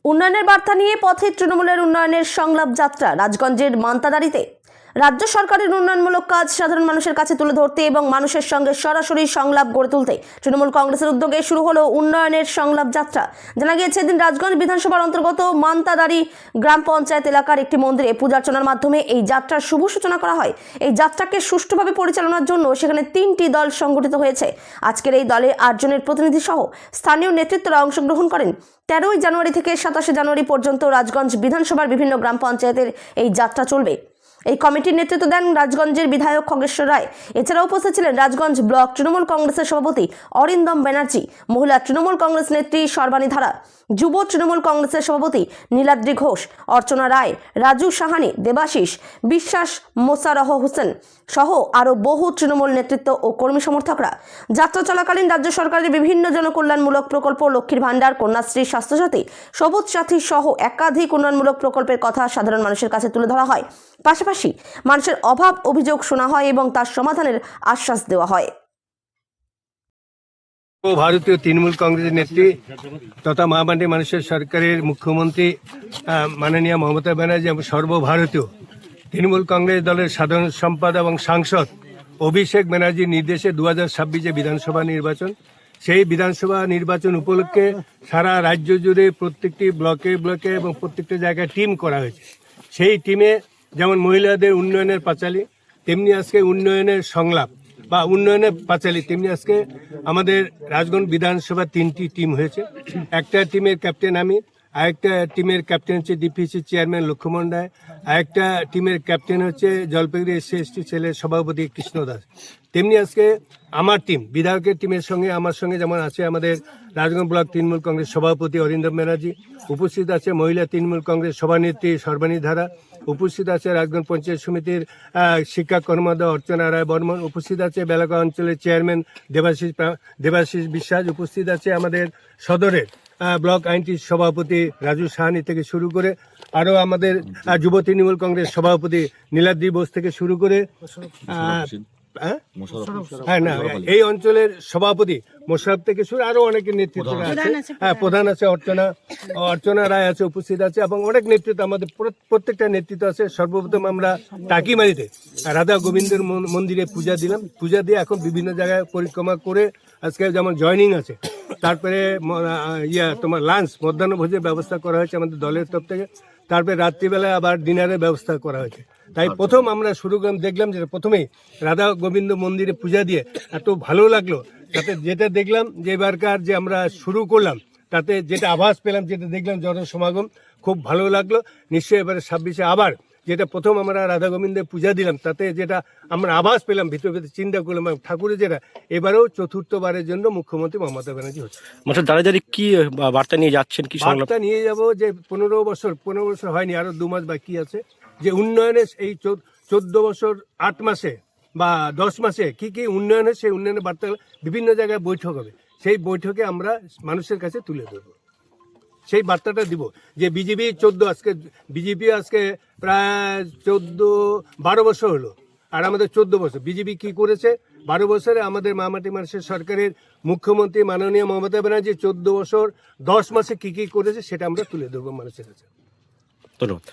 উন্নয়নের বার্তা নিয়ে পথে তৃণমূলের উন্নয়নের সংলাপ যাত্রা রাজগঞ্জের মান্তাদারিতে। রাজ্য সরকারের উন্নয়নমূলক কাজ সাধারণ মানুষের কাছে তুলে ধরতে এবং মানুষের সঙ্গে সরাসরি সংলাপ গড়ে তুলতে তৃণমূল কংগ্রেসের উদ্যোগে শুরু হলো উন্নয়নের সংলাপ যাত্রা। জানা গিয়েছে, এদিন রাজগঞ্জ বিধানসভার অন্তর্গত মান্তাদারি গ্রাম পঞ্চায়েত এলাকার একটি মন্দিরে পূজার্চনার মাধ্যমে এই যাত্রার শুভ সূচনা করা হয়। এই যাত্রাকে সুষ্ঠুভাবে পরিচালনার জন্য সেখানে 3টি দল সংগঠিত হয়েছে। আজকের এই দলে 8 জনের প্রতিনিধি সহ স্থানীয় নেতৃত্বরা অংশগ্রহণ করেন। 13 জানুয়ারি থেকে 27 জানুয়ারি পর্যন্ত রাজগঞ্জ বিধানসভার বিভিন্ন গ্রাম পঞ্চায়েতের এই যাত্রা চলবে। এই কমিটির নেতৃত্ব দেন রাজগঞ্জের বিধায়ক খগেশ্বর রায়। এছাড়াও উপস্থিত ছিলেন রাজগঞ্জ ব্লক তৃণমূল কংগ্রেসের সভাপতি অরিন্দম ব্যানার্জি, মহিলা তৃণমূল কংগ্রেস নেত্রী সর্বাণী ধারা, যুব তৃণমূল কংগ্রেসের সভাপতি নীলাদ্রি ঘোষ, অর্চনা রায়, রাজু সাহানি, দেবাশিস বিশ্বাস, মোসারহ হোসেন সহ আরও বহু তৃণমূল নেতৃত্ব ও কর্মী সমর্থকরা। যাত্রা চলাকালীন রাজ্য সরকারের বিভিন্ন জনকল্যাণমূলক প্রকল্প, লক্ষ্মীর ভাণ্ডার, কন্যাশ্রী, স্বাস্থ্যসাথী, সবুজ সাথী সহ একাধিক উন্নয়নমূলক প্রকল্পের কথা সাধারণ মানুষের কাছে তুলে ধরা হয়। পাশাপাশি মানুষের অভাব অভিযোগ শোনা হয় এবং তার সমাধানের আশ্বাস দেওয়া হয়। ভারতীয় তৃণমূল কংগ্রেসের নেত্রী তথা মহামান্য মানুষের সরকারের মুখ্যমন্ত্রী মাননীয় মমতা ব্যানার্জি এবং সর্বভারতীয় তৃণমূল কংগ্রেস দলের সাধারণ সম্পাদক এবং সাংসদ অভিষেক ব্যানার্জির নির্দেশে 2026 বিধানসভা নির্বাচন, সেই বিধানসভা নির্বাচন উপলক্ষে সারা রাজ্য জুড়ে প্রত্যেকটি ব্লকে ব্লকে এবং প্রত্যেকটা জায়গায় টিম করা হয়েছে। সেই টিমে যেমন মহিলাদের উন্নয়নের পাঁচালী, তেমনি আজকে উন্নয়নের সংলাপ বা উন্নয়নের পাঁচালী, তেমনি আজকে আমাদের রাজগঞ্জ বিধানসভা 3টি টিম হয়েছে। একটা টিমের ক্যাপ্টেন আমি, আরেকটা টিমের ক্যাপ্টেন হচ্ছে ডিপিসি চেয়ারম্যান লক্ষ্মণ রায়, আরেকটা টিমের ক্যাপ্টেন হচ্ছে জলপাইগুড়ি SC/ST সেলের সভাপতি কৃষ্ণ দাস। তেমনি আজকে আমার টিম, বিধায়কের টিমের সঙ্গে আমার সঙ্গে যেমন আছে আমাদের রাজগঞ্জ ব্লক তৃণমূল কংগ্রেস সভাপতি অরিন্দম ব্যানার্জি, উপস্থিত আছে মহিলা তৃণমূল কংগ্রেস সভানেত্রী সর্বাণী ধারা, উপস্থিত আছে রাজগঞ্জ পঞ্চায়েত সমিতির শিক্ষা কর্মকর্তা অর্চনা রায় বর্মন, উপস্থিত আছে বেলাগা অঞ্চলের চেয়ারম্যান দেবাশিস বিশ্বাস, উপস্থিত আছে আমাদের সদরের ব্লক আইনটির সভাপতি রাজু সাহানি থেকে শুরু করে আরও আমাদের যুব তৃণমূল কংগ্রেস সভাপতি নীলাদ্রি বোস থেকে শুরু করে এই অঞ্চলের সভাপতি মোশারফ থেকে শুরু আরো অনেকের নেতৃত্ব আছে। প্রধান আছে অর্চনা রায় আছে, উপস্থিত আছে এবং অনেক নেতৃত্ব, আমাদের প্রত্যেকটা নেতৃত্ব আছে। সর্বপ্রথম আমরা টাকিমারিতে রাধা গোবিন্দের মন্দিরে পূজা দিলাম। পূজা দিয়ে এখন বিভিন্ন জায়গায় পরিক্রমা করে আজকে যেমন জয়নিং আছে, তারপরে তোমার লাঞ্চ মধ্যাহ্ন ভোজের ব্যবস্থা করা হয়েছে আমাদের দলের তরফ থেকে। তারপরে রাত্রিবেলায় আবার ডিনারের ব্যবস্থা করা হয়েছে। তাই প্রথম আমরা শুরু করলাম, দেখলাম যে প্রথমেই রাধা গোবিন্দ মন্দিরে পূজা দিয়ে এত ভালো লাগলো। তাতে যেটা দেখলাম যে এবারকার যে আমরা শুরু করলাম, তাতে যেটা আভাস পেলাম, যেটা দেখলাম জনসমাগম খুব ভালো লাগলো। নিশ্চয়ই এবারে 26-এ আবার যেটা প্রথম আমরা রাধা গোবিন্দের পূজা দিলাম, তাতে যেটা আমরা আভাস পেলাম, ভিতরে ভিতরে চিন্তা করলাম ঠাকুরের যেটা এবারেও চতুর্থবারের জন্য মুখ্যমন্ত্রী মমতা ব্যানার্জি হচ্ছে। দাঁড়িয়ে কি বার্তা নিয়ে যাচ্ছেন? কি বার্তা নিয়ে যাব যে 15 বছর হয়নি, আরো 2 মাস বাকি আছে, যে উন্নয়নের এই 14 বছর 8 মাসে বা 10 মাসে কি কি উন্নয়ন হয়, সেই উন্নয়নের বার্তা বিভিন্ন জায়গায় বৈঠক হবে। সেই বৈঠকে আমরা মানুষের কাছে তুলে দেবো, সেই বার্তাটা দিব যে বিজেপি বিজেপি আজকে প্রায় 12 বছর হলো, আর আমাদের 14 বছর বিজেপি কি করেছে। 12 বছরে আমাদের মামাটি মানুষের সরকারের মুখ্যমন্ত্রী মাননীয় মমতা ব্যানার্জি 14 বছর 10 মাসে কি কি করেছে সেটা আমরা তুলে ধরবো মানুষের কাছে। ধন্যবাদ।